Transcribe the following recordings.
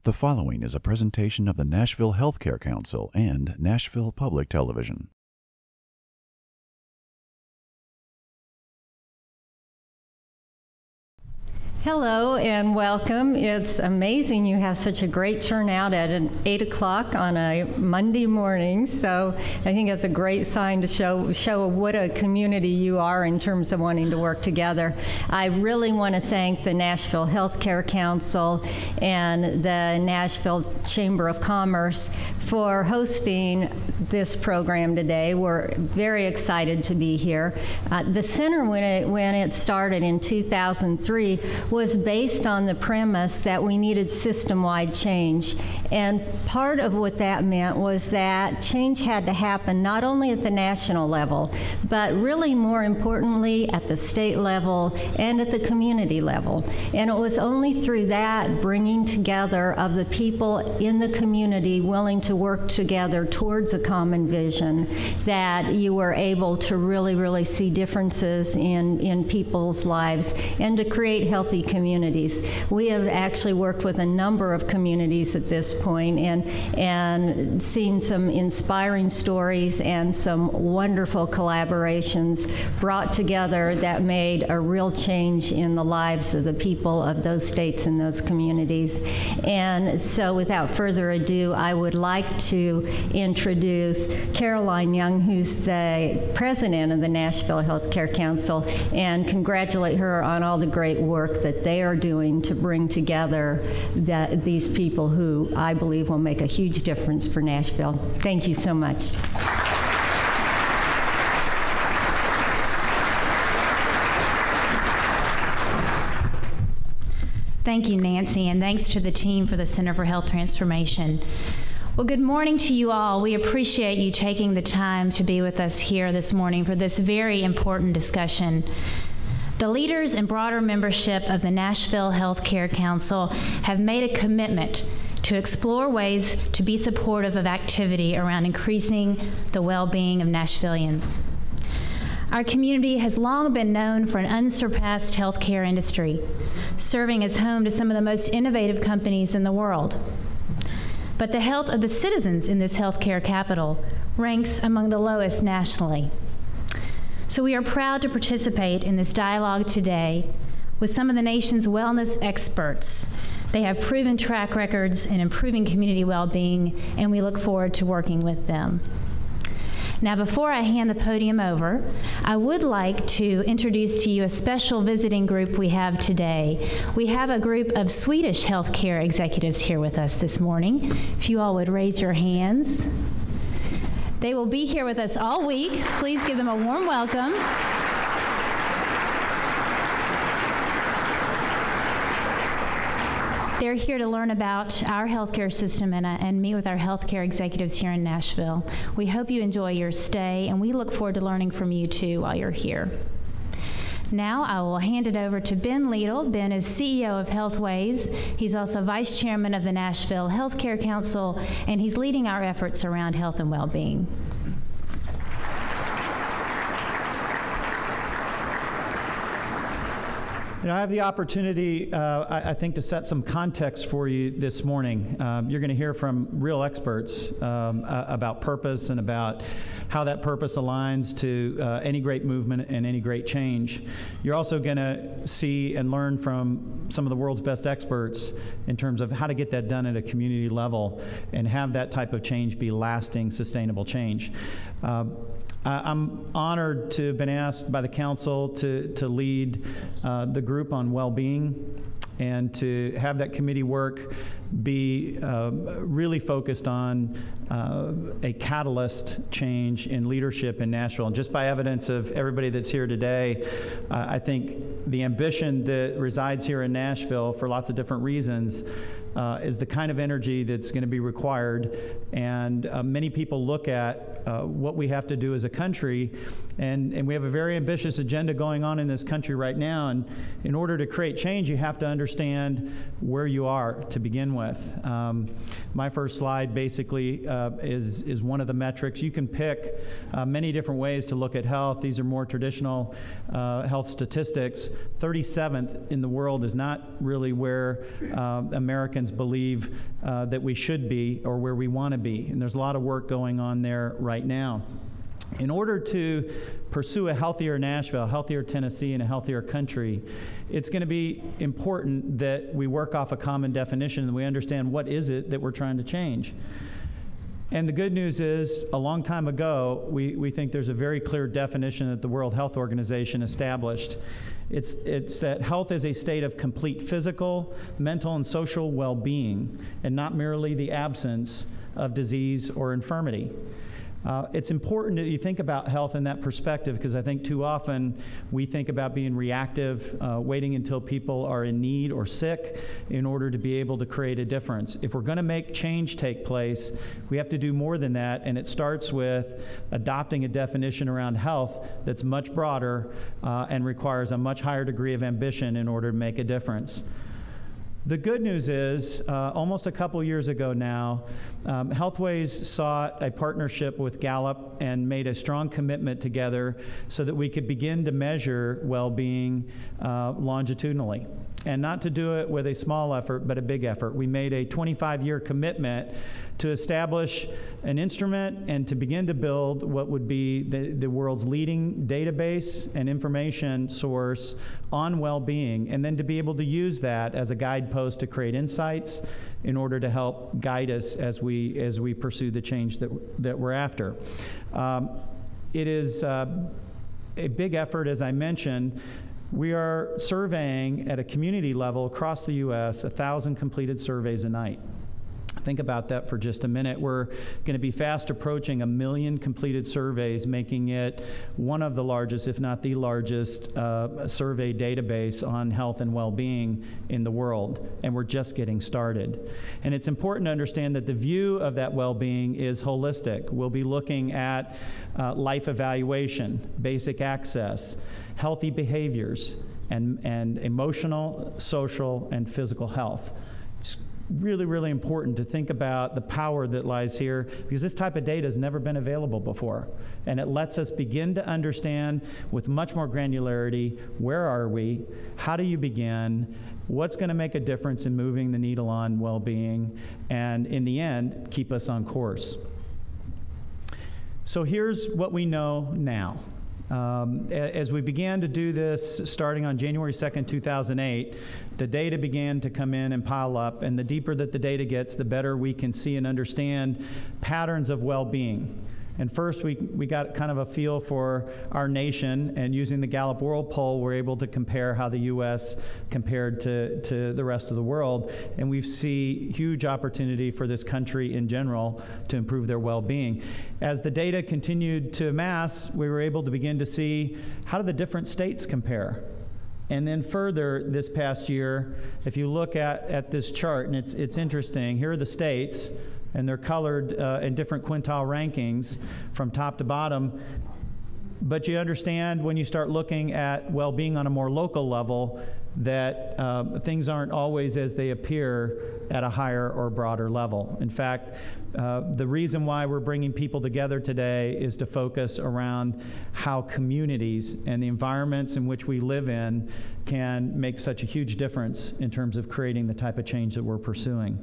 The following is a presentation of the Nashville Health Care Council and Nashville Public Television. Hello and welcome. It's amazing you have such a great turnout at 8 o'clock on a Monday morning. So I think that's a great sign to show what a community you are in terms of wanting to work together. I really want to thank the Nashville Health Care Council and the Nashville Chamber of Commerce for hosting this program today. We're very excited to be here. The center, when it started in 2003, was based on the premise that we needed system-wide change. And part of what that meant was that change had to happen not only at the national level, but really more importantly at the state level and at the community level. And it was only through that bringing together of the people in the community willing to work together towards a common vision that you were able to really see differences in people's lives and to create healthy communities. We have actually worked with a number of communities at this point and seen some inspiring stories and some wonderful collaborations brought together that made a real change in the lives of the people of those states and those communities. And so without further ado, I would like to introduce Caroline Young, who's the president of the Nashville Health Care Council, and congratulate her on all the great work that they are doing to bring together these people who I believe will make a huge difference for Nashville. Thank you so much. Thank you, Nancy, and thanks to the team for the Center for Health Transformation. Well, good morning to you all. We appreciate you taking the time to be with us here this morning for this very important discussion. The leaders and broader membership of the Nashville Health Care Council have made a commitment to explore ways to be supportive of activity around increasing the well-being of Nashvillians. Our community has long been known for an unsurpassed healthcare industry, serving as home to some of the most innovative companies in the world. But the health of the citizens in this healthcare capital ranks among the lowest nationally. So we are proud to participate in this dialogue today with some of the nation's wellness experts. They have proven track records in improving community well-being, and we look forward to working with them. Now, before I hand the podium over, I would like to introduce to you a special visiting group we have today. We have a group of Swedish healthcare executives here with us this morning. If you all would raise your hands. They will be here with us all week. Please give them a warm welcome. They're here to learn about our healthcare system and meet with our healthcare executives here in Nashville. We hope you enjoy your stay, and we look forward to learning from you too while you're here. Now I will hand it over to Ben Leedle. Ben is CEO of Healthways. He's also Vice Chairman of the Nashville Health Care Council, and he's leading our efforts around health and well-being. You know, I have the opportunity, I think, to set some context for you this morning. You're going to hear from real experts about purpose and about how that purpose aligns to any great movement and any great change. You're also going to see and learn from some of the world's best experts in terms of how to get that done at a community level and have that type of change be lasting, sustainable change. I'm honored to have been asked by the council to lead the group on well-being and to have that committee work be really focused on a catalyst change in leadership in Nashville. And just by evidence of everybody that's here today, I think the ambition that resides here in Nashville for lots of different reasons is the kind of energy that's going to be required. And many people look at what we have to do as a country, and we have a very ambitious agenda going on in this country right now. And in order to create change, you have to understand where you are to begin with. My first slide basically is one of the metrics. You can pick many different ways to look at health. These are more traditional health statistics. 37th in the world is not really where Americans Americans believe that we should be or where we want to be. And there's a lot of work going on there right now. In order to pursue a healthier Nashville, a healthier Tennessee, and a healthier country, it's going to be important that we work off a common definition and we understand what is it that we're trying to change. And the good news is, a long time ago, we think there's a very clear definition that the World Health Organization established. It's that health is a state of complete physical, mental, and social well-being, and not merely the absence of disease or infirmity. It's important that you think about health in that perspective, because I think too often we think about being reactive, waiting until people are in need or sick in order to be able to create a difference. If we're going to make change take place, we have to do more than that, and it starts with adopting a definition around health that's much broader and requires a much higher degree of ambition in order to make a difference. The good news is, almost a couple years ago now, Healthways sought a partnership with Gallup and made a strong commitment together so that we could begin to measure well-being longitudinally. And not to do it with a small effort, but a big effort. We made a 25-year commitment to establish an instrument and to begin to build what would be the world's leading database and information source on well-being, and then to be able to use that as a guidepost to create insights in order to help guide us as we pursue the change that we're after. It is a big effort, as I mentioned. We are surveying at a community level across the U.S. 1,000 completed surveys a night. Think about that for just a minute. We're going to be fast approaching 1 million completed surveys, making it one of the largest, if not the largest, survey database on health and well-being in the world. And we're just getting started. And it's important to understand that the view of that well-being is holistic. We'll be looking at life evaluation, basic access, healthy behaviors, and emotional, social, and physical health. It's really, really important to think about the power that lies here, because this type of data has never been available before. And it lets us begin to understand with much more granularity, where are we, how do you begin, what's going to make a difference in moving the needle on well-being, and in the end, keep us on course. So here's what we know now. As we began to do this starting on January 2nd, 2008, the data began to come in and pile up, and the deeper that the data gets, the better we can see and understand patterns of well-being. And first, we got kind of a feel for our nation, and using the Gallup World Poll, we're able to compare how the U.S. compared to the rest of the world. And we see huge opportunity for this country in general to improve their well-being. As the data continued to amass, we were able to begin to see how do the different states compare. And then further, this past year, if you look at this chart, and it's interesting, here are the states, and they're colored in different quintile rankings from top to bottom. But you understand when you start looking at well-being on a more local level that things aren't always as they appear at a higher or broader level. In fact, the reason why we're bringing people together today is to focus around how communities and the environments in which we live in can make such a huge difference in terms of creating the type of change that we're pursuing.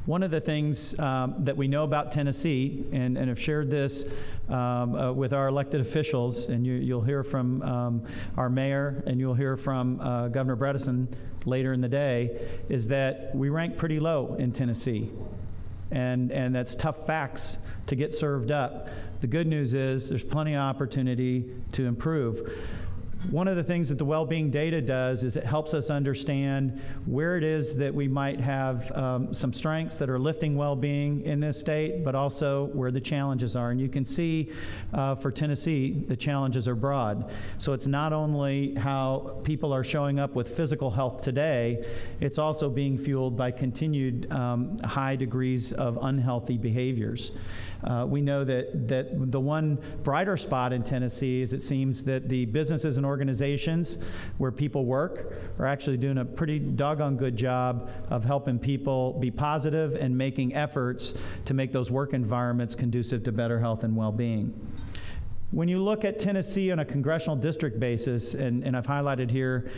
One of the things that we know about Tennessee, and have shared this with our elected officials, and you'll hear from our mayor and you'll hear from Governor Bredesen later in the day, is that we rank pretty low in Tennessee. And that's tough facts to get served up. The good news is there's plenty of opportunity to improve. One of the things that the well-being data does is it helps us understand where it is that we might have some strengths that are lifting well-being in this state, but also where the challenges are. And you can see for Tennessee, the challenges are broad. So it's not only how people are showing up with physical health today, it's also being fueled by continued high degrees of unhealthy behaviors. We know that the one brighter spot in Tennessee is it seems that the businesses and organizations where people work are actually doing a pretty doggone good job of helping people be positive and making efforts to make those work environments conducive to better health and well-being. When you look at Tennessee on a congressional district basis, and I've highlighted here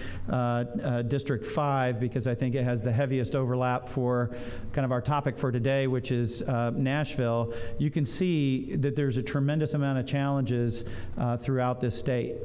District 5 because I think it has the heaviest overlap for kind of our topic for today, which is Nashville, you can see that there's a tremendous amount of challenges throughout this state.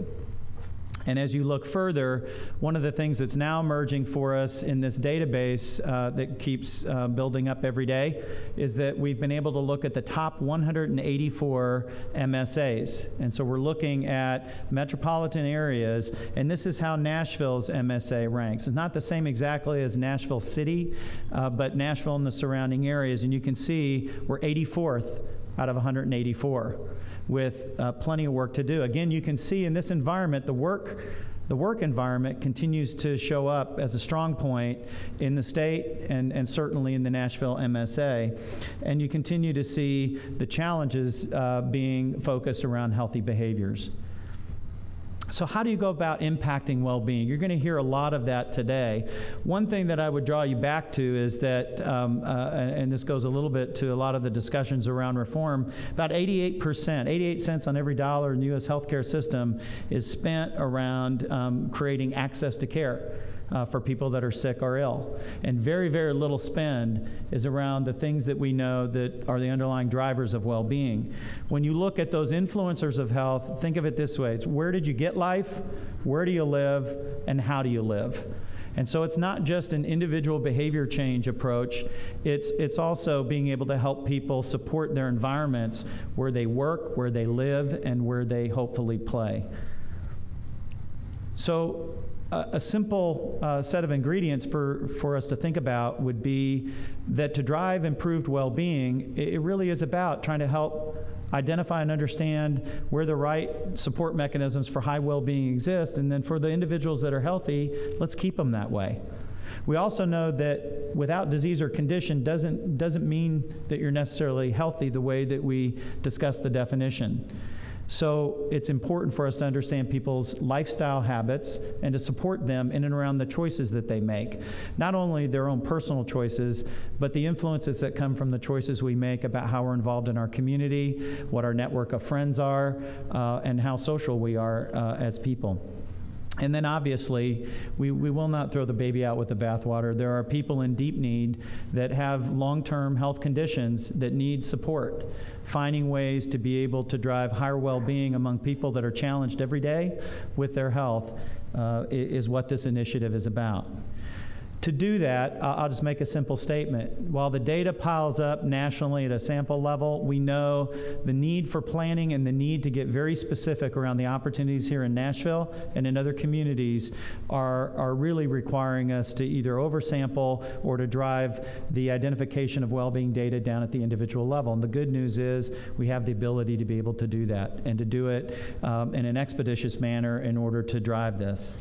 And as you look further, one of the things that's now emerging for us in this database that keeps building up every day is that we've been able to look at the top 184 MSAs. And so we're looking at metropolitan areas, and this is how Nashville's MSA ranks. It's not the same exactly as Nashville City, but Nashville and the surrounding areas. And you can see we're 84th out of 184. With plenty of work to do. Again, you can see in this environment, the work environment continues to show up as a strong point in the state and certainly in the Nashville MSA. And you continue to see the challenges being focused around healthy behaviors. So how do you go about impacting well-being? You're going to hear a lot of that today. One thing that I would draw you back to is that, and this goes a little bit to a lot of the discussions around reform, about 88 cents on every dollar in the U.S. healthcare system is spent around creating access to care for people that are sick or ill. And very, very little spend is around the things that we know that are the underlying drivers of well-being. When you look at those influencers of health, think of it this way. It's where did you get life, where do you live, and how do you live? And so it's not just an individual behavior change approach, it's also being able to help people support their environments where they work, where they live, and where they hopefully play. So a simple set of ingredients for us to think about would be that to drive improved well-being, it really is about trying to help identify and understand where the right support mechanisms for high well-being exist, and then for the individuals that are healthy, let's keep them that way. We also know that without disease or condition doesn't mean that you're necessarily healthy the way that we discussed the definition. So it's important for us to understand people's lifestyle habits and to support them in and around the choices that they make. Not only their own personal choices, but the influences that come from the choices we make about how we're involved in our community, what our network of friends are, and how social we are as people. And then obviously, we will not throw the baby out with the bathwater. There are people in deep need that have long-term health conditions that need support. Finding ways to be able to drive higher well-being among people that are challenged every day with their health is what this initiative is about. To do that, I'll just make a simple statement. While the data piles up nationally at a sample level, we know the need for planning and the need to get very specific around the opportunities here in Nashville and in other communities are really requiring us to either oversample or to drive the identification of well-being data down at the individual level. And the good news is we have the ability to be able to do that and to do it in an expeditious manner in order to drive this.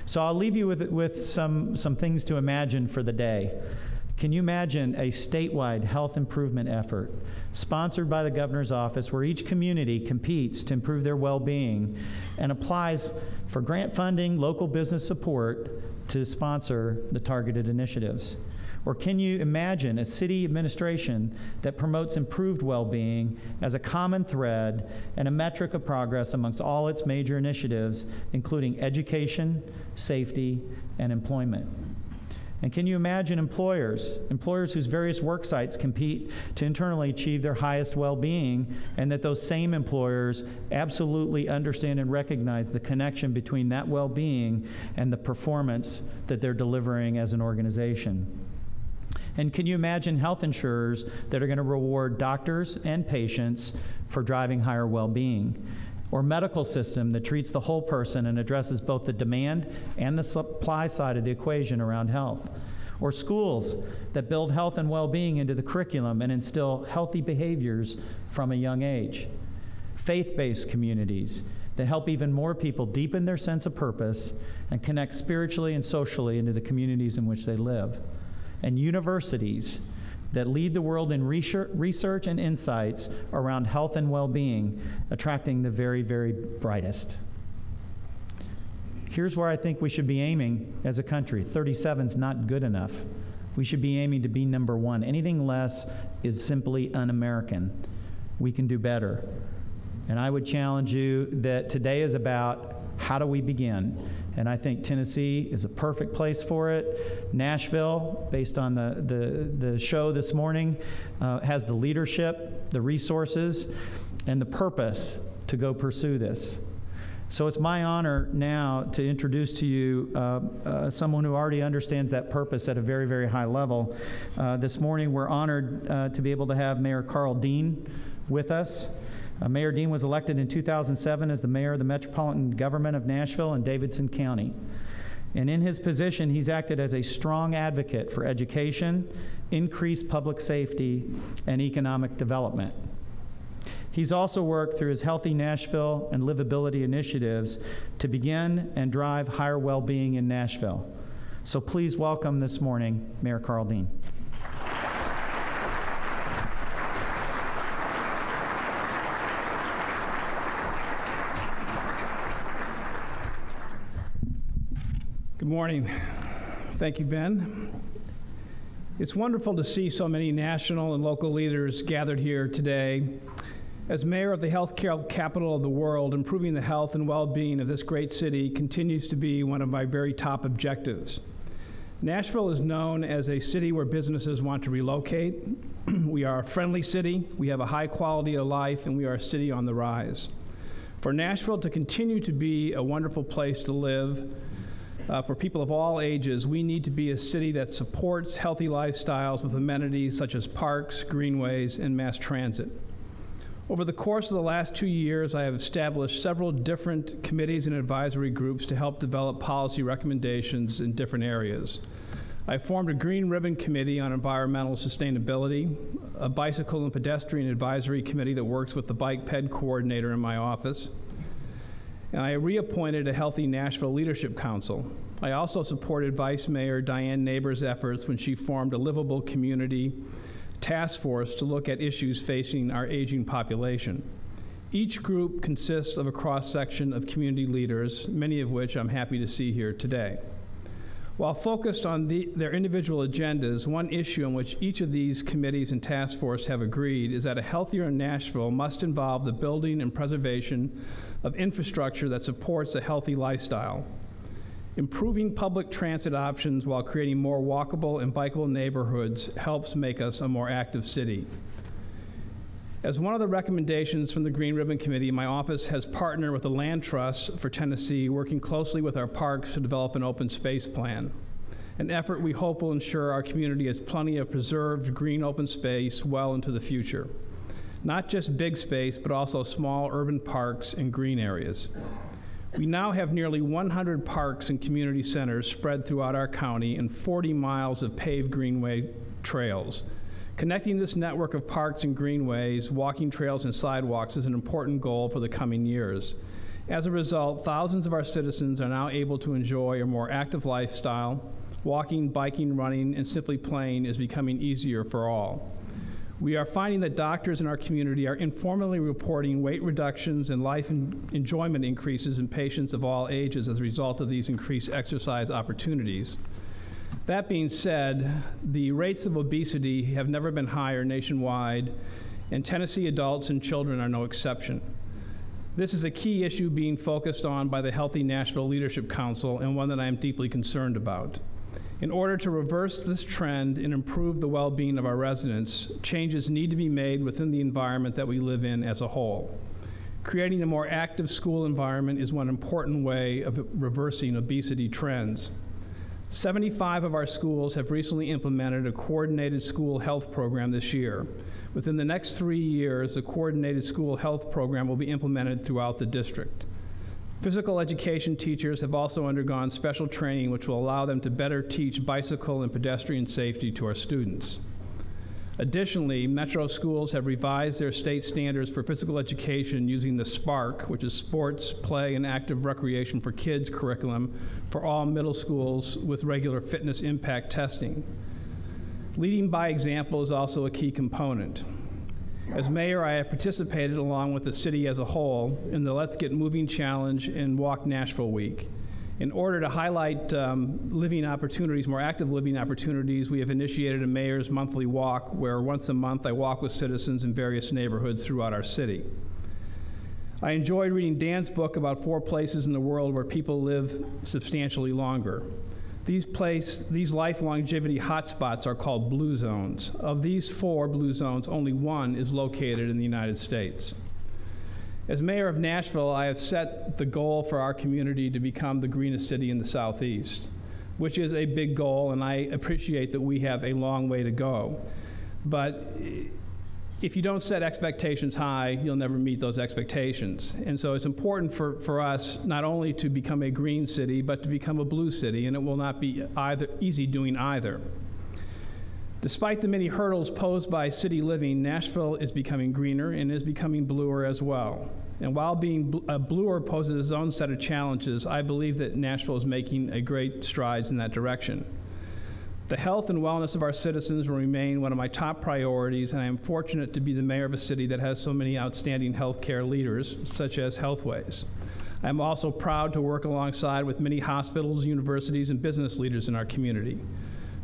So I'll leave you with some things to imagine for the day. Can you imagine a statewide health improvement effort sponsored by the governor's office where each community competes to improve their well-being and applies for grant funding, local business support to sponsor the targeted initiatives? Or can you imagine a city administration that promotes improved well-being as a common thread and a metric of progress amongst all its major initiatives, including education, safety, and employment? And can you imagine employers whose various work sites compete to internally achieve their highest well-being, and that those same employers absolutely understand and recognize the connection between that well-being and the performance that they're delivering as an organization? And can you imagine health insurers that are going to reward doctors and patients for driving higher well-being? Or medical system that treats the whole person and addresses both the demand and the supply side of the equation around health? Or schools that build health and well-being into the curriculum and instill healthy behaviors from a young age? Faith-based communities that help even more people deepen their sense of purpose and connect spiritually and socially into the communities in which they live? And universities that lead the world in research and insights around health and well-being, attracting the very, very brightest. Here's where I think we should be aiming as a country. 37's not good enough. We should be aiming to be #1. Anything less is simply un-American. We can do better. And I would challenge you that today is about how do we begin? And I think Tennessee is a perfect place for it. Nashville, based on the show this morning, has the leadership, the resources, and the purpose to go pursue this. So it's my honor now to introduce to you someone who already understands that purpose at a very, very high level. This morning we're honored to be able to have Mayor Karl with us. Mayor Dean was elected in 2007 as the mayor of the Metropolitan Government of Nashville and Davidson County. And in his position, he's acted as a strong advocate for education, increased public safety, and economic development. He's also worked through his Healthy Nashville and Livability initiatives to begin and drive higher well-being in Nashville. So please welcome this morning, Mayor Karl Dean. Good morning. Thank you, Ben. It's wonderful to see so many national and local leaders gathered here today. As mayor of the healthcare capital of the world, improving the health and well-being of this great city continues to be one of my very top objectives. Nashville is known as a city where businesses want to relocate. We are a friendly city, we have a high quality of life, and we are a city on the rise. For Nashville to continue to be a wonderful place to live, for people of all ages, we need to be a city that supports healthy lifestyles with amenities such as parks, greenways, and mass transit. Over the course of the last 2 years, I have established several different committees and advisory groups to help develop policy recommendations in different areas. I formed a Green Ribbon Committee on environmental sustainability, a bicycle and pedestrian advisory committee that works with the bike ped coordinator in my office, and I reappointed a Healthy Nashville Leadership Council. I also supported Vice Mayor Diane Neighbors' efforts when she formed a livable community task force to look at issues facing our aging population. Each group consists of a cross-section of community leaders, many of which I'm happy to see here today. While focused on their individual agendas, one issue on which each of these committees and task force have agreed is that a healthier Nashville must involve the building and preservation of infrastructure that supports a healthy lifestyle. Improving public transit options while creating more walkable and bikeable neighborhoods helps make us a more active city. As one of the recommendations from the Green Ribbon Committee, my office has partnered with the Land Trust for Tennessee, working closely with our parks to develop an open space plan, an effort we hope will ensure our community has plenty of preserved green open space well into the future. Not just big space, but also small urban parks and green areas. We now have nearly 100 parks and community centers spread throughout our county and 40 miles of paved greenway trails. Connecting this network of parks and greenways, walking trails, and sidewalks is an important goal for the coming years. As a result, thousands of our citizens are now able to enjoy a more active lifestyle. Walking, biking, running, and simply playing is becoming easier for all. We are finding that doctors in our community are informally reporting weight reductions and life enjoyment increases in patients of all ages as a result of these increased exercise opportunities. That being said, the rates of obesity have never been higher nationwide, and Tennessee adults and children are no exception. This is a key issue being focused on by the Healthy Nashville Leadership Council, and one that I am deeply concerned about. In order to reverse this trend and improve the well-being of our residents, changes need to be made within the environment that we live in as a whole. Creating a more active school environment is one important way of reversing obesity trends. 75 of our schools have recently implemented a coordinated school health program this year. Within the next 3 years, the coordinated school health program will be implemented throughout the district. Physical education teachers have also undergone special training which will allow them to better teach bicycle and pedestrian safety to our students. Additionally, Metro schools have revised their state standards for physical education using the SPARK, which is Sports, Play, and Active Recreation for Kids curriculum for all middle schools with regular fitness impact testing. Leading by example is also a key component. As mayor, I have participated along with the city as a whole in the Let's Get Moving Challenge and Walk Nashville Week. In order to highlight living opportunities, more active living opportunities, we have initiated a mayor's monthly walk where once a month I walk with citizens in various neighborhoods throughout our city. I enjoyed reading Dan's book about 4 places in the world where people live substantially longer. These life longevity hotspots are called blue zones. Of these 4 blue zones, only 1 is located in the United States. As mayor of Nashville, I have set the goal for our community to become the greenest city in the Southeast, which is a big goal, and I appreciate that we have a long way to go. But if you don't set expectations high, you'll never meet those expectations. And so it's important for us not only to become a green city, but to become a blue city, and it will not be easy doing either. Despite the many hurdles posed by city living, Nashville is becoming greener and is becoming bluer as well. And while being bluer poses its own set of challenges, I believe that Nashville is making a great strides in that direction. The health and wellness of our citizens will remain one of my top priorities, and I am fortunate to be the mayor of a city that has so many outstanding healthcare leaders, such as Healthways. I am also proud to work alongside with many hospitals, universities, and business leaders in our community.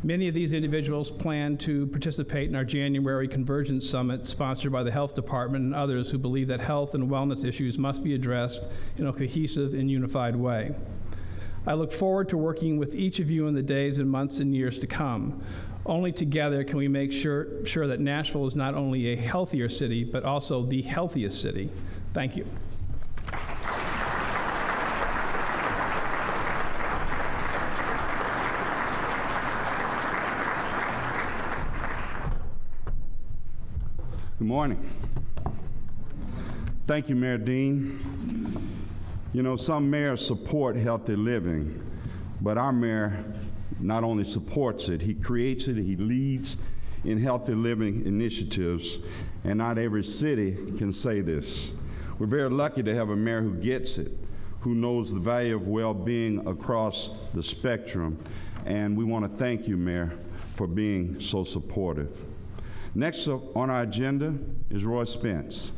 Many of these individuals plan to participate in our January Convergence Summit sponsored by the Health Department and others who believe that health and wellness issues must be addressed in a cohesive and unified way. I look forward to working with each of you in the days and months and years to come. Only together can we make sure that Nashville is not only a healthier city, but also the healthiest city. Thank you. Good morning. Thank you, Mayor Dean. You know, some mayors support healthy living, but our mayor not only supports it, he creates it, he leads in healthy living initiatives, and not every city can say this. We're very lucky to have a mayor who gets it, who knows the value of well-being across the spectrum, and we want to thank you, Mayor, for being so supportive. Next up on our agenda is Roy Spence,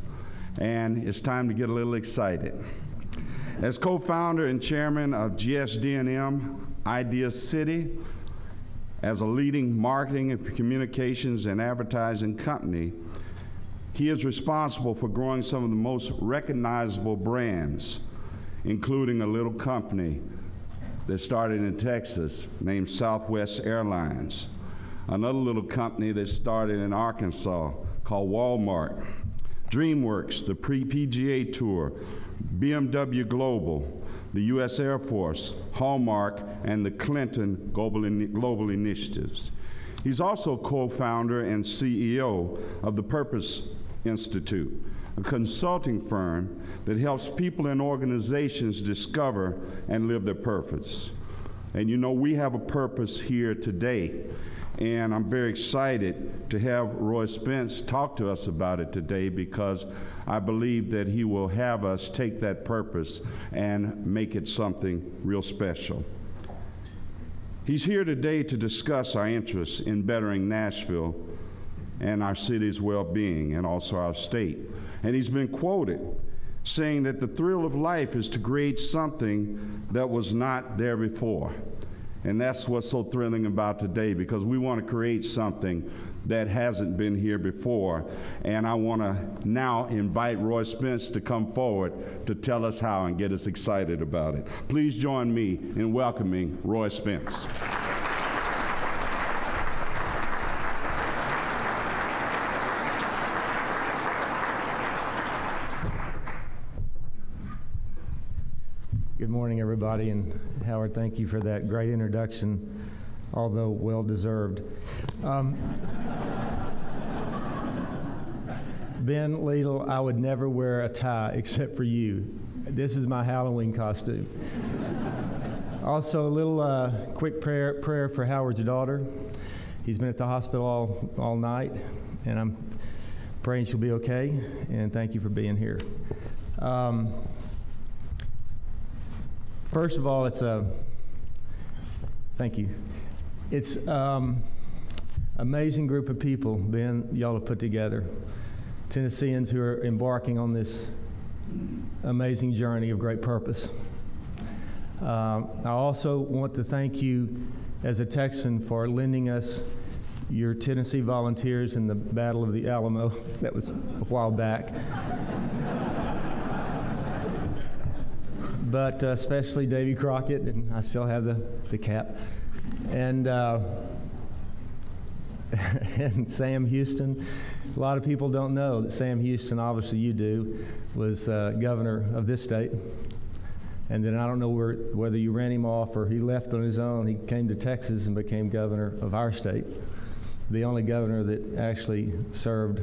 and it's time to get a little excited. As co-founder and chairman of GSD&M Idea City, as a leading marketing and communications and advertising company, he is responsible for growing some of the most recognizable brands, including a little company that started in Texas named Southwest Airlines, another little company that started in Arkansas called Walmart, DreamWorks, the PGA Tour, BMW Global, the U.S. Air Force, Hallmark, and the Clinton Global Initiatives. He's also co-founder and CEO of the Purpose Institute, a consulting firm that helps people and organizations discover and live their purpose. And you know, we have a purpose here today, and I'm very excited to have Roy Spence talk to us about it today, because I believe that he will have us take that purpose and make it something real special. He's here today to discuss our interests in bettering Nashville and our city's well-being, and also our state. And he's been quoted saying that the thrill of life is to create something that was not there before. And that's what's so thrilling about today, because we want to create something that hasn't been here before. And I want to now invite Roy Spence to come forward to tell us how and get us excited about it. Please join me in welcoming Roy Spence. Good morning, everybody, and Howard, thank you for that great introduction, although well-deserved. Ben Leedle, I would never wear a tie except for you. This is my Halloween costume. Also, a little quick prayer for Howard's daughter. He's been at the hospital all night, and I'm praying she'll be okay, and thank you for being here. First of all, thank you. It's amazing group of people, Ben, y'all have put together. Tennesseans who are embarking on this amazing journey of great purpose. I also want to thank you as a Texan for lending us your Tennessee volunteers in the Battle of the Alamo. That was a while back. but especially Davy Crockett, and I still have the cap, and and Sam Houston. A lot of people don't know that Sam Houston, obviously you do, was governor of this state. And then I don't know whether you ran him off or he left on his own. He came to Texas and became governor of our state, the only governor that actually served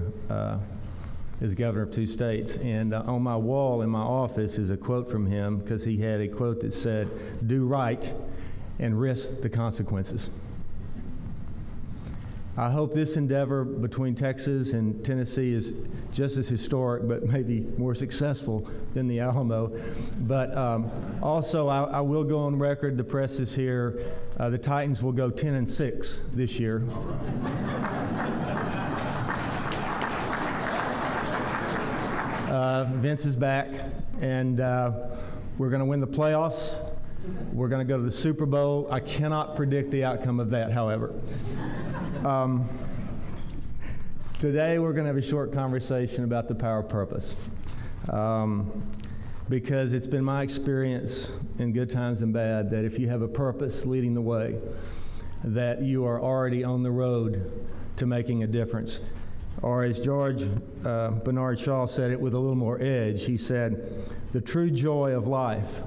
as governor of 2 states. And on my wall in my office is a quote from him, because he had a quote that said, "Do right and risk the consequences." I hope this endeavor between Texas and Tennessee is just as historic, but maybe more successful than the Alamo. But also, I will go on record, the press is here, the Titans will go 10-6 this year. Vince is back, and we're going to win the playoffs. We're going to go to the Super Bowl. I cannot predict the outcome of that, however. Today we're going to have a short conversation about the power of purpose, because it's been my experience in good times and bad that if you have a purpose leading the way, that you are already on the road to making a difference. Or as George Bernard Shaw said it with a little more edge, he said, "The true joy of life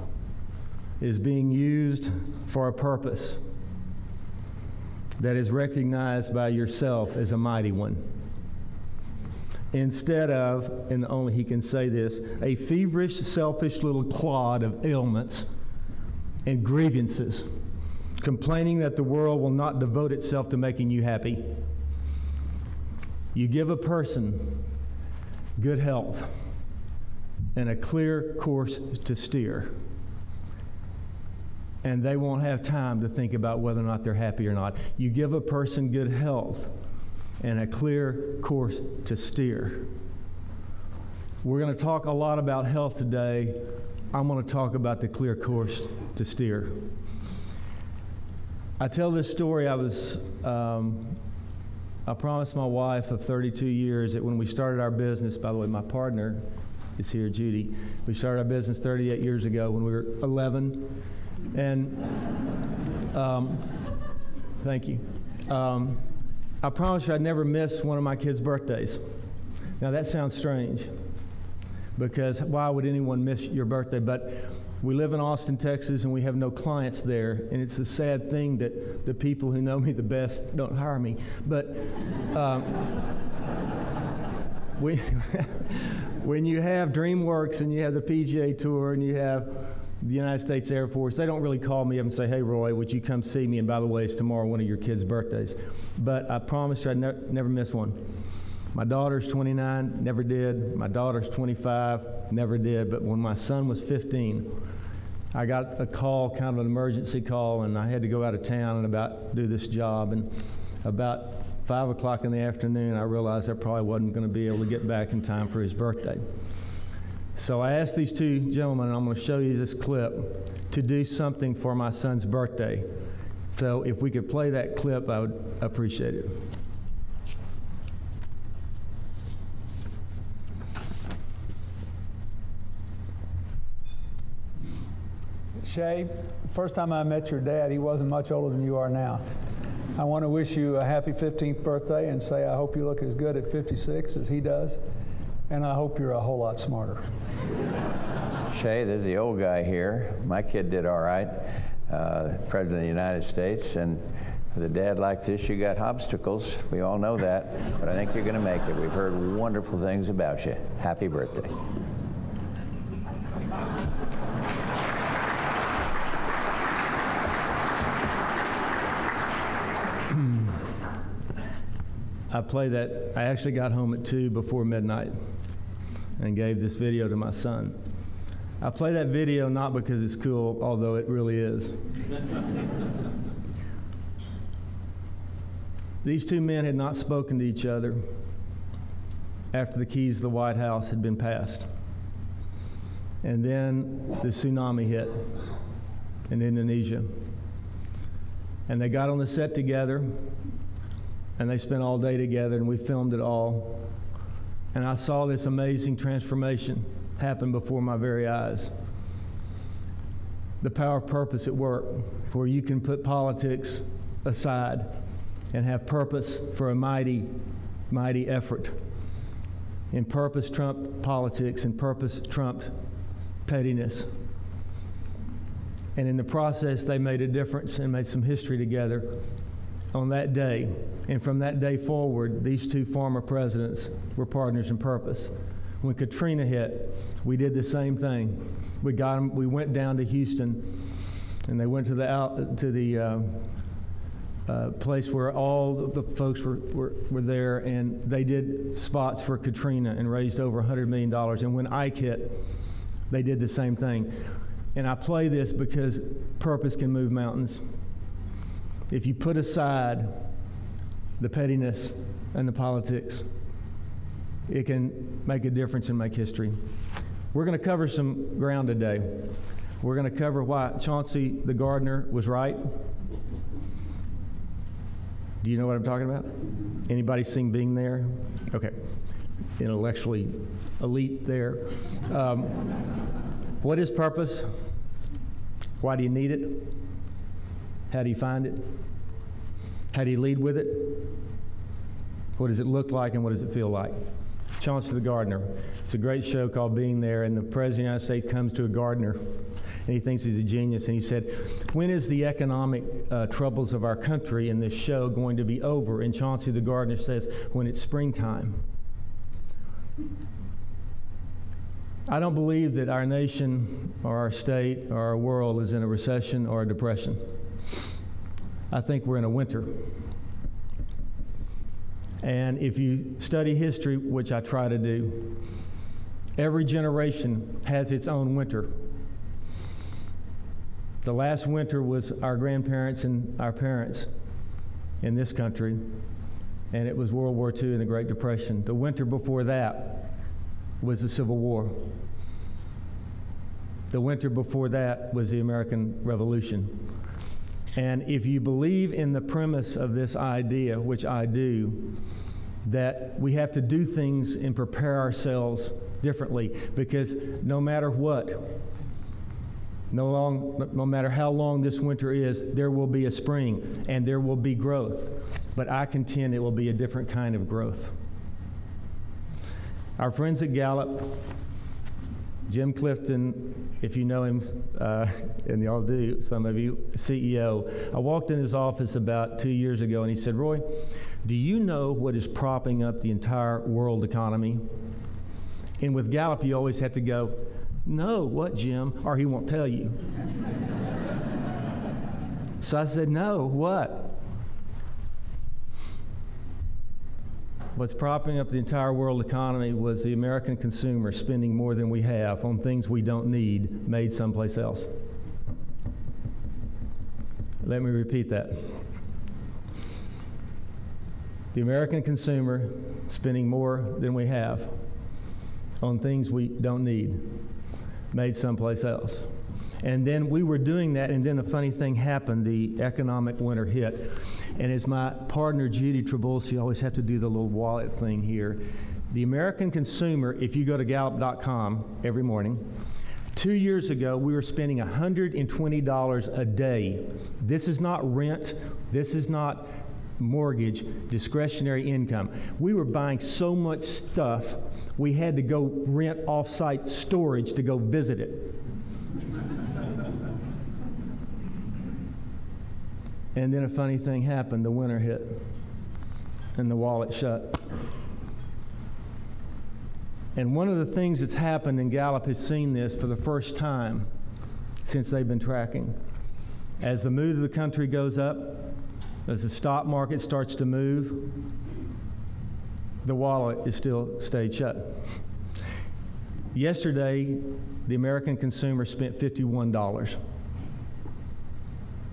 is being used for a purpose that is recognized by yourself as a mighty one, instead of," and only he can say this, "a feverish, selfish little clod of ailments and grievances, complaining that the world will not devote itself to making you happy. You give a person good health and a clear course to steer, and they won't have time to think about whether or not they're happy or not. You give a person good health and a clear course to steer." We're going to talk a lot about health today. I'm going to talk about the clear course to steer. I tell this story. I promised my wife of 32 years that when we started our business, by the way, my partner is here, Judy. We started our business 38 years ago when we were 11. And thank you. I promised you I'd never miss one of my kids' birthdays. Now that sounds strange, because why would anyone miss your birthday? But we live in Austin, Texas, and we have no clients there. And it's a sad thing that the people who know me the best don't hire me. But when you have DreamWorks and you have the PGA Tour and you have the United States Air Force, they don't really call me up and say, "Hey, Roy, would you come see me? And by the way, it's tomorrow one of your kids' birthdays." But I promised you I'd never miss one. My daughter's 29, never did. My daughter's 25, never did. But when my son was 15, I got a call, kind of an emergency call, and I had to go out of town and do this job. And about 5 o'clock in the afternoon, I realized I probably wasn't going to be able to get back in time for his birthday. So I asked these 2 gentlemen, and I'm going to show you this clip, to do something for my son's birthday. So if we could play that clip, I would appreciate it. Shay, first time I met your dad, he wasn't much older than you are now. I want to wish you a happy 15th birthday and say I hope you look as good at 56 as he does, and I hope you're a whole lot smarter. Shay, there's the old guy here. My kid did all right, President of the United States, and with a dad like this, you got obstacles. We all know that, but I think you're going to make it. We've heard wonderful things about you. Happy birthday. I actually got home at 2 before midnight and gave this video to my son. I play that video not because it's cool, although it really is. These 2 men had not spoken to each other after the keys to the White House had been passed. And then the tsunami hit in Indonesia. And they got on the set together, and they spent all day together, and we filmed it all. And I saw this amazing transformation happen before my very eyes. the power of purpose at work, where you can put politics aside and have purpose for a mighty, mighty effort. And purpose trumped politics, and purpose trumped pettiness. And in the process, they made a difference and made some history together on that day. And from that day forward, these two former presidents were partners in purpose. When Katrina hit, we did the same thing. We went down to Houston, and they went to the place where all the folks were there, and they did spots for Katrina and raised over $100 million. And when Ike hit, they did the same thing. And I play this because purpose can move mountains. If you put aside the pettiness and the politics, it can make a difference and make history. We're going to cover some ground today. We're going to cover why Chauncey the gardener was right. Do you know what I'm talking about? Anybody seen Being There? Okay. Intellectually elite there. What is purpose? Why do you need it? How do you find it? How do you lead with it? What does it look like, and what does it feel like? Chauncey the gardener. It's a great show called Being There, and the President of the United States comes to a gardener, and he thinks he's a genius, and he said, when is the economic troubles of our country in this show going to be over? And Chauncey the gardener says, when it's springtime. I don't believe that our nation or our state or our world is in a recession or a depression. I think we're in a winter. And if you study history, which I try to do, every generation has its own winter. The last winter was our grandparents and our parents in this country, and it was World War II and the Great Depression. The winter before that was the Civil War. The winter before that was the American Revolution. And if you believe in the premise of this idea, which I do, that we have to do things and prepare ourselves differently, because no matter what, no matter how long this winter is, there will be a spring and there will be growth. But I contend it will be a different kind of growth. Our friends at Gallup, Jim Clifton, if you know him, and y'all do, some of you, CEO, I walked in his office about 2 years ago and he said, Roy, do you know what is propping up the entire world economy? And with Gallup, you always have to go, no, what, Jim? Or he won't tell you. So I said, no, what? What's propping up the entire world economy was the American consumer spending more than we have on things we don't need, made someplace else. Let me repeat that. The American consumer spending more than we have on things we don't need, made someplace else. And then we were doing that, and then a funny thing happened. The economic winter hit. And as my partner, Judy Trabulsi, always have to do the little wallet thing here. The American consumer, if you go to Gallup.com every morning, 2 years ago, we were spending $120 a day. This is not rent. This is not mortgage, discretionary income. We were buying so much stuff, we had to go rent off-site storage to go visit it. And then a funny thing happened. The winter hit, and the wallet shut. And one of the things that's happened, and Gallup has seen this for the first time since they've been tracking, as the mood of the country goes up, as the stock market starts to move, the wallet is still stayed shut. Yesterday, the American consumer spent $51,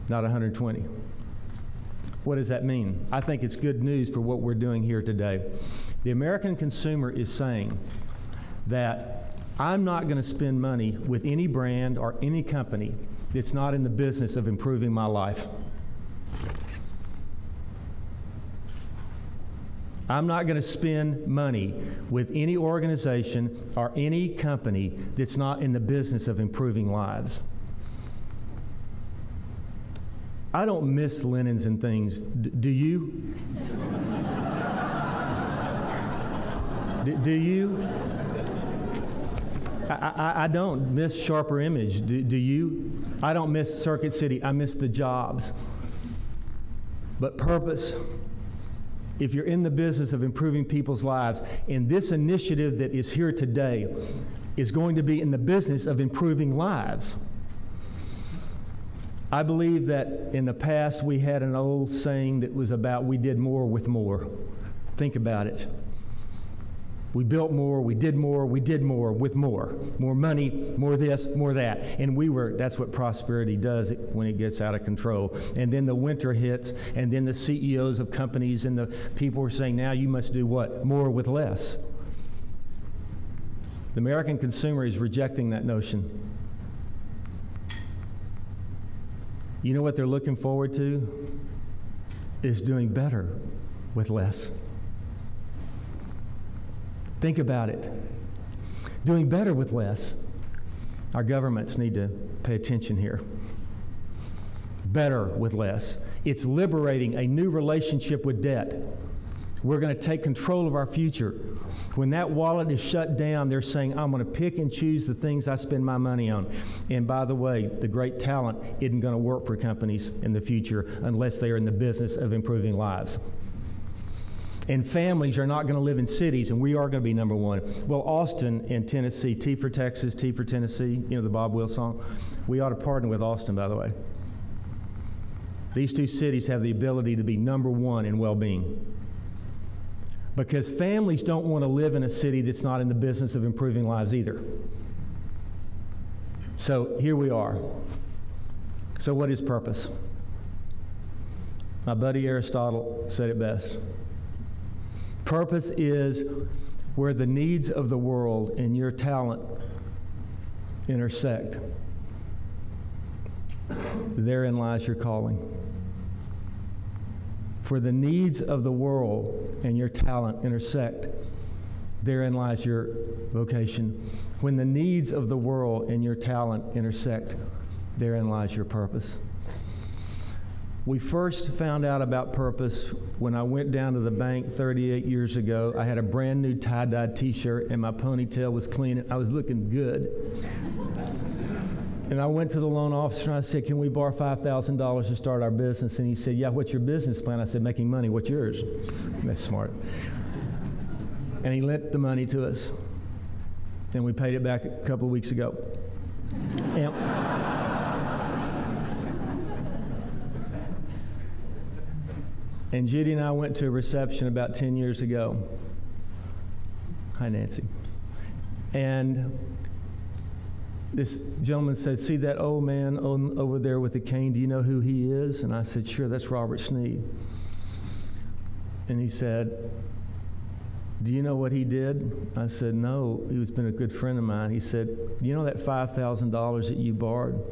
not $120. What does that mean? I think it's good news for what we're doing here today. The American consumer is saying that I'm not going to spend money with any brand or any company that's not in the business of improving my life. I'm not going to spend money with any organization or any company that's not in the business of improving lives. I don't miss linens and things. Do you? Do you? I don't miss Sharper Image. Do you? I don't miss Circuit City. I miss the jobs. But purpose, if you're in the business of improving people's lives, and this initiative that is here today is going to be in the business of improving lives. I believe that in the past we had an old saying that was about we did more with more. Think about it. We built more, we did more with more. More money, more this, more that. And that's what prosperity does when it gets out of control. And then the winter hits, and then the CEOs of companies and the people are saying, now you must do what? More with less. The American consumer is rejecting that notion. You know what they're looking forward to? Is doing better with less. Think about it. Doing better with less. Our governments need to pay attention here. Better with less. It's liberating a new relationship with debt. We're going to take control of our future. When that wallet is shut down, they're saying, I'm going to pick and choose the things I spend my money on. And by the way, the great talent isn't going to work for companies in the future unless they are in the business of improving lives. And families are not going to live in cities, and we are going to be number one. Well, Austin and Tennessee, T for Texas, T for Tennessee, you know the Bob Wills song? We ought to partner with Austin, by the way. These two cities have the ability to be number one in well-being. Because families don't want to live in a city that's not in the business of improving lives either. So here we are. So what is purpose? My buddy Aristotle said it best. Purpose is where the needs of the world and your talent intersect. Therein lies your calling. For the needs of the world and your talent intersect, therein lies your vocation. When the needs of the world and your talent intersect, therein lies your purpose. We first found out about purpose when I went down to the bank 38 years ago. I had a brand new tie-dyed t-shirt and my ponytail was clean. I was looking good. And I went to the loan officer and I said, can we borrow $5,000 to start our business? And he said, yeah, what's your business plan? I said, making money. What's yours? That's smart. And he lent the money to us. And we paid it back a couple of weeks ago. And Judy and I went to a reception about 10 years ago. Hi, Nancy. And this gentleman said, see that old man over there with the cane, do you know who he is? And I said, sure, that's Robert Sneed. And he said, do you know what he did? I said, no, he's been a good friend of mine. He said, you know that $5,000 that you borrowed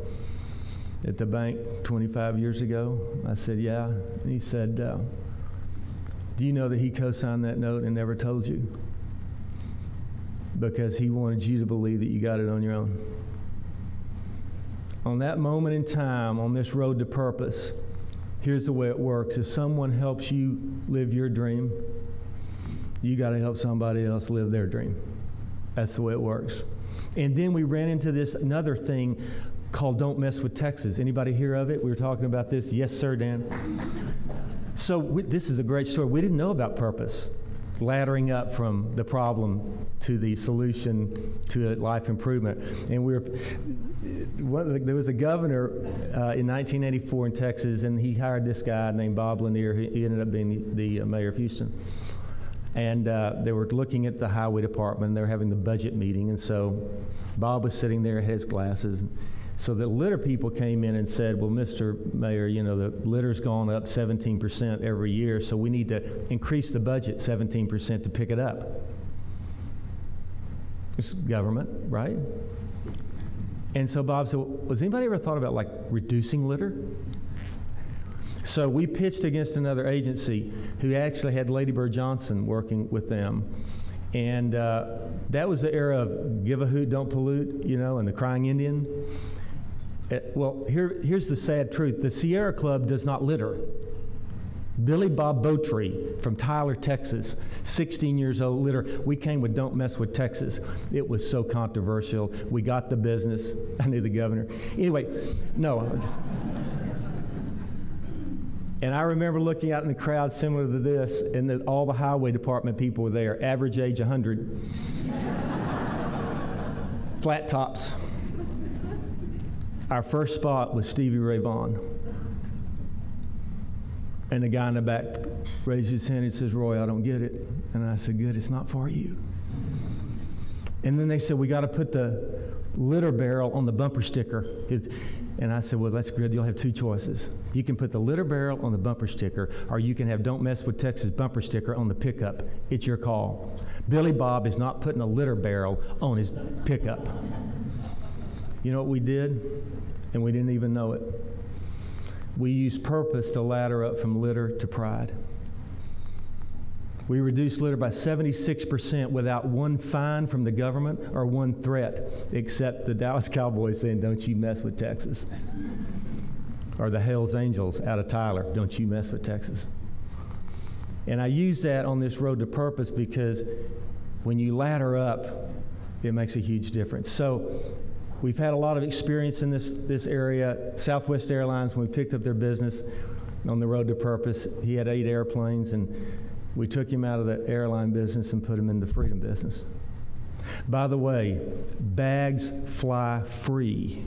at the bank 25 years ago? I said, yeah. And he said, do you know that he co-signed that note and never told you? Because he wanted you to believe that you got it on your own. On that moment in time, on this road to purpose, here's the way it works. If someone helps you live your dream, you got to help somebody else live their dream. That's the way it works. And then we ran into this another thing called Don't Mess with Texas. Anybody hear of it? We were talking about this. Yes, sir, Dan. So this is a great story. We didn't know about purpose, laddering up from the problem to the solution to life improvement. And there was a governor in 1984 in Texas, and he hired this guy named Bob Lanier. He ended up being the mayor of Houston. And they were looking at the highway department, and they were having the budget meeting. And so Bob was sitting there, had his glasses. So the litter people came in and said, well, Mr. Mayor, you know, the litter's gone up 17% every year, so we need to increase the budget 17% to pick it up. It's government, right? And so Bob said, well, has anybody ever thought about, like, reducing litter? So we pitched against another agency who actually had Lady Bird Johnson working with them. And that was the era of give a hoot, don't pollute, you know, and the crying Indian. Well, here's the sad truth. The Sierra Club does not litter. Billy Bob Bowtree from Tyler, Texas, 16 years old, litter. We came with Don't Mess with Texas. It was so controversial. We got the business. I knew the governor. Anyway, no. And I remember looking out in the crowd similar to this, and all the highway department people were there, average age 100. Flat tops. Our first spot was Stevie Ray Vaughan. And the guy in the back raised his hand and says, "Roy, I don't get it." And I said, "Good, it's not for you." And then they said, "We got to put the litter barrel on the bumper sticker." And I said, "Well, that's good. You'll have two choices. You can put the litter barrel on the bumper sticker, or you can have Don't Mess with Texas bumper sticker on the pickup. It's your call." Billy Bob is not putting a litter barrel on his pickup. You know what we did? And we didn't even know it. We used purpose to ladder up from litter to pride. We reduced litter by 76% without one fine from the government or one threat, except the Dallas Cowboys saying, "Don't you mess with Texas." Or the Hells Angels out of Tyler, "Don't you mess with Texas." And I use that on this road to purpose because when you ladder up, it makes a huge difference. So we've had a lot of experience in this area. Southwest Airlines, when we picked up their business on the road to purpose, he had 8 airplanes, and we took him out of the airline business and put him in the freedom business. By the way, bags fly free.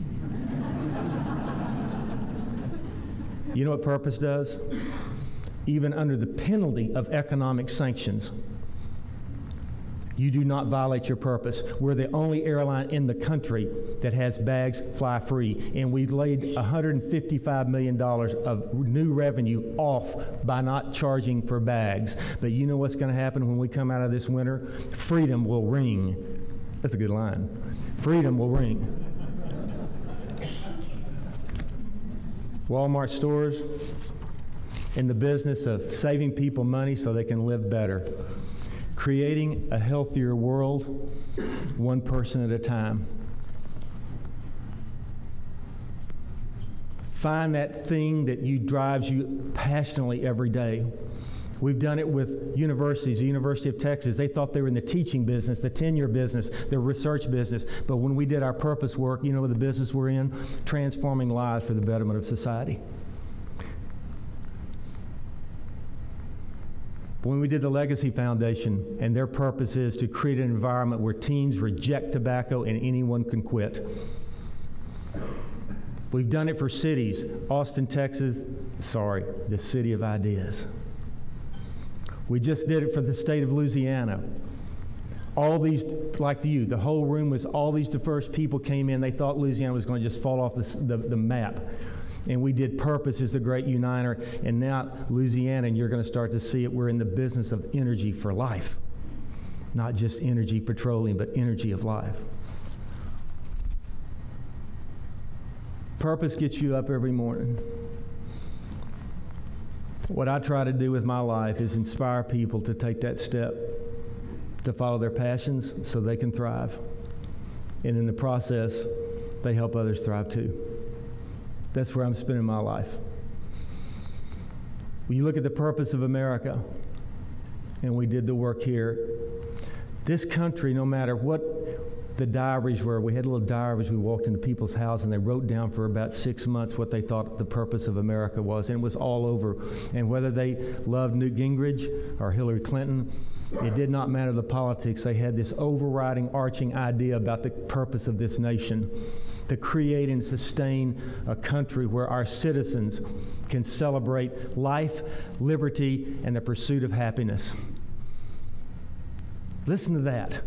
You know what purpose does? Even under the penalty of economic sanctions, you do not violate your purpose. We're the only airline in the country that has bags fly free, and we laid $155 million of new revenue off by not charging for bags. But you know what's going to happen when we come out of this winter? Freedom will ring. That's a good line. Freedom will ring. Walmart stores in the business of saving people money so they can live better. Creating a healthier world, one person at a time. Find that thing that drives you passionately every day. We've done it with universities. The University of Texas, they thought they were in the teaching business, the tenure business, the research business. But when we did our purpose work, you know what the business we're in? Transforming lives for the betterment of society. When we did the Legacy Foundation, and their purpose is to create an environment where teens reject tobacco and anyone can quit. We've done it for cities. Austin, Texas, the city of ideas. We just did it for the state of Louisiana. All these, like you, the whole room was, all these diverse people came in. They thought Louisiana was going to just fall off the map. And we did purpose as a great uniter, and now Louisiana, and you're going to start to see it, we're in the business of energy for life. Not just energy, petroleum, but energy of life. Purpose gets you up every morning. What I try to do with my life is inspire people to take that step, to follow their passions so they can thrive. And in the process, they help others thrive too. That's where I'm spending my life. When you look at the purpose of America, and we did the work here, this country, no matter what the diaries were, we had little diaries, we walked into people's houses and they wrote down for about 6 months what they thought the purpose of America was, and it was all over. And whether they loved Newt Gingrich or Hillary Clinton, it did not matter the politics. They had this overriding, arching idea about the purpose of this nation, to create and sustain a country where our citizens can celebrate life, liberty, and the pursuit of happiness. Listen to that.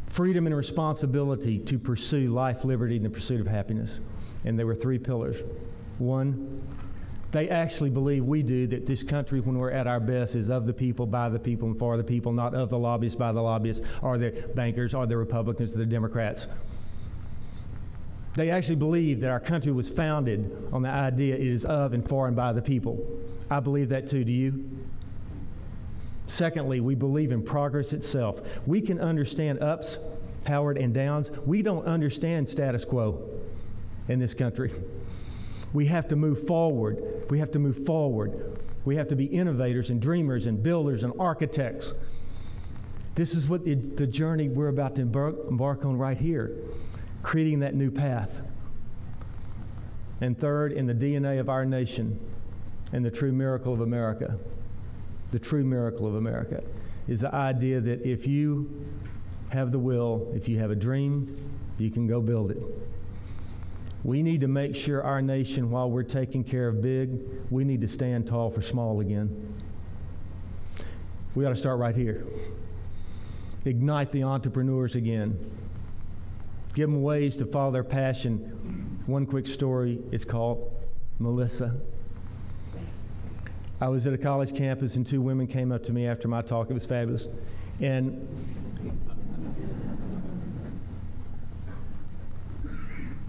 Freedom and responsibility to pursue life, liberty, and the pursuit of happiness. And there were 3 pillars. 1, they actually believe we do that this country, when we're at our best, is of the people, by the people, and for the people, not of the lobbyists, by the lobbyists, or the bankers, or the Republicans, or the Democrats. They actually believe that our country was founded on the idea it is of and for and by the people. I believe that too. Do you? Secondly, we believe in progress itself. We can understand ups Howard and Downs, we don't understand status quo in this country. We have to move forward. We have to move forward. We have to be innovators and dreamers and builders and architects. This is what the journey we're about to embark on right here, creating that new path. And third, in the DNA of our nation and the true miracle of America, the true miracle of America is the idea that if you have the will, if you have a dream, you can go build it. We need to make sure our nation, while we're taking care of big, we need to stand tall for small again. We ought to start right here. Ignite the entrepreneurs again. Give them ways to follow their passion. One quick story, it's called Melissa. I was at a college campus and two women came up to me after my talk. It was fabulous. And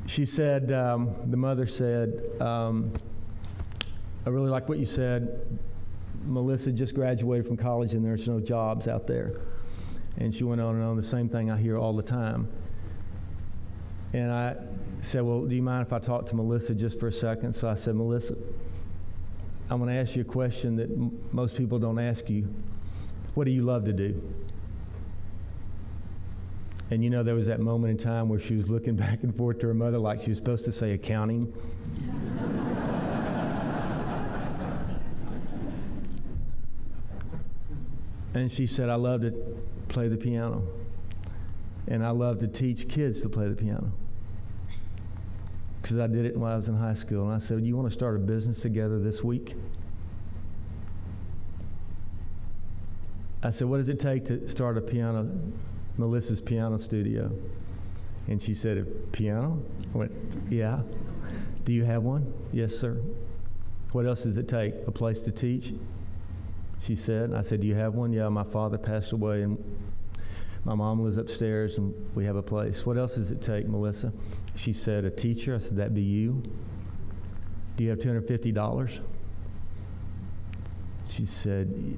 she said, the mother said, I really like what you said. Melissa just graduated from college and there's no jobs out there. And she went on and on, the same thing I hear all the time. And I said, well, do you mind if I talk to Melissa just for a second? So I said, Melissa, I'm going to ask you a question that most people don't ask you. What do you love to do? And you know, there was that moment in time where she was looking back and forth to her mother like she was supposed to say accounting. And she said, I love to play the piano. And I love to teach kids to play the piano. Because I did it when I was in high school. And I said, you want to start a business together this week? I said, what does it take to start Melissa's piano studio? And she said, a piano? I went, yeah. Do you have one? Yes, sir. What else does it take? A place to teach? She said. I said, do you have one? Yeah, my father passed away and my mom lives upstairs and we have a place. What else does it take, Melissa? She said, a teacher. I said, that'd be you. Do you have $250? She said,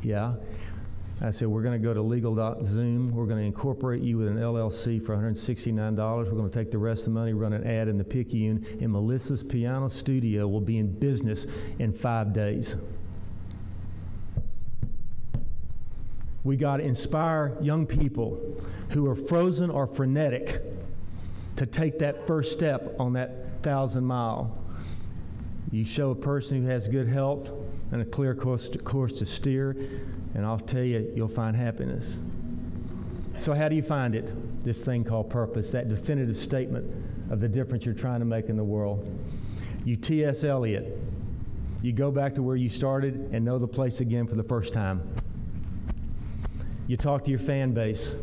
yeah. I said, we're going to go to legal.zoom. We're going to incorporate you with an LLC for $169. We're going to take the rest of the money, run an ad in the Picayune, and Melissa's Piano Studio will be in business in 5 days. We got to inspire young people who are frozen or frenetic to take that first step on that 1,000-mile. You show a person who has good health and a clear course to steer, and I'll tell you, you'll find happiness. So how do you find it? This thing called purpose, that definitive statement of the difference you're trying to make in the world. You T.S. Eliot. You go back to where you started and know the place again for the first time. You talk to your fan base.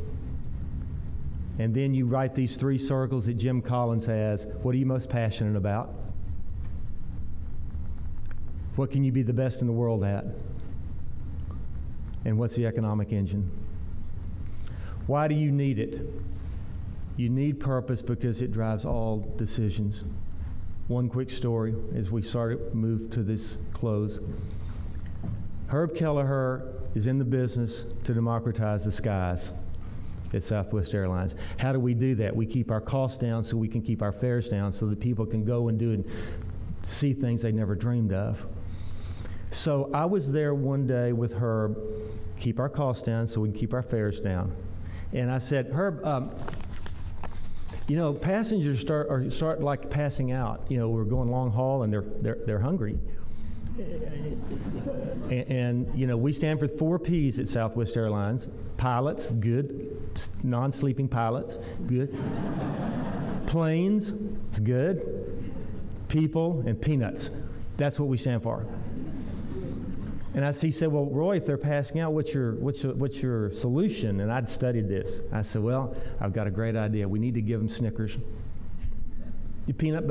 And then you write these 3 circles that Jim Collins has. What are you most passionate about? What can you be the best in the world at? And what's the economic engine? Why do you need it? You need purpose because it drives all decisions. One quick story as we move to this close. Herb Kelleher is in the business to democratize the skies at Southwest Airlines. How do we do that? We keep our costs down so we can keep our fares down so that people can go and do and see things they never dreamed of. So I was there one day with Herb, keep our costs down so we can keep our fares down. And I said, Herb, you know, passengers start like passing out. You know, we're going long haul and they're hungry. And you know, we stand for 4 P's at Southwest Airlines. Pilots, good. Non-sleeping pilots, good. Planes, it's good. People, and peanuts. That's what we stand for. And he said, well, Roy, if they're passing out, what's your solution? And I'd studied this. I said, well, I've got a great idea. We need to give them Snickers. Peanuts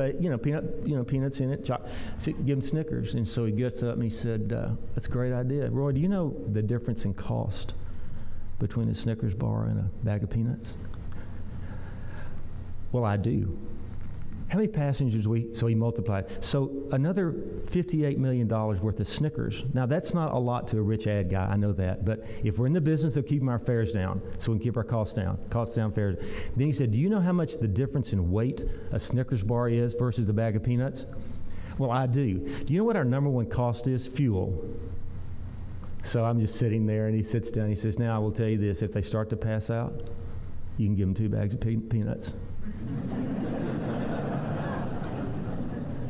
in it. Give them Snickers. And so he gets up and he said, that's a great idea. Roy, do you know the difference in cost between a Snickers bar and a bag of peanuts? Well, I do. How many passengers so he multiplied. So another $58 million worth of Snickers. Now, that's not a lot to a rich ad guy, I know that. But if we're in the business of keeping our fares down, so we can keep our costs down fares. Then he said, do you know how much the difference in weight a Snickers bar is versus a bag of peanuts? Well, I do. Do you know what our number one cost is? Fuel. So I'm just sitting there, and he sits down. He says, now, I will tell you this. If they start to pass out, you can give them 2 bags of peanuts.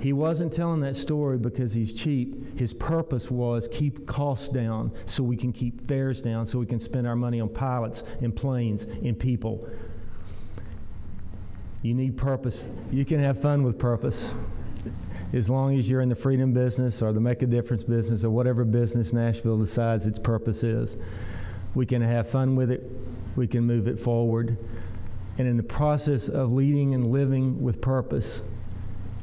He wasn't telling that story because he's cheap. His purpose was keep costs down so we can keep fares down, so we can spend our money on pilots and planes and people. You need purpose. You can have fun with purpose. As long as you're in the freedom business or the make a difference business or whatever business Nashville decides its purpose is, we can have fun with it. We can move it forward. And in the process of leading and living with purpose,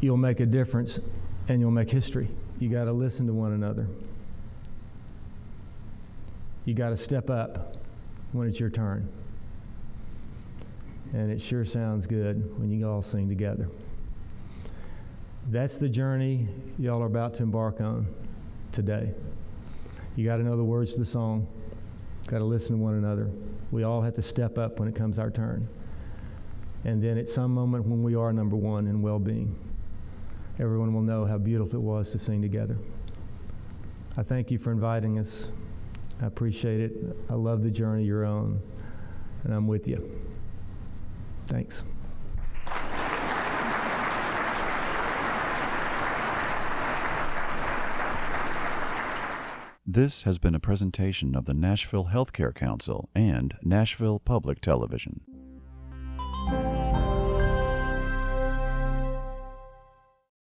you'll make a difference and you'll make history. You got to listen to one another. You got to step up when it's your turn. And it sure sounds good when you all sing together. That's the journey y'all are about to embark on today. You got to know the words to the song. Got to listen to one another. We all have to step up when it comes our turn. And then at some moment when we are number one in well-being, everyone will know how beautiful it was to sing together. I thank you for inviting us. I appreciate it. I love the journey you're on, and I'm with you. Thanks. This has been a presentation of the Nashville Health Care Council and Nashville Public Television.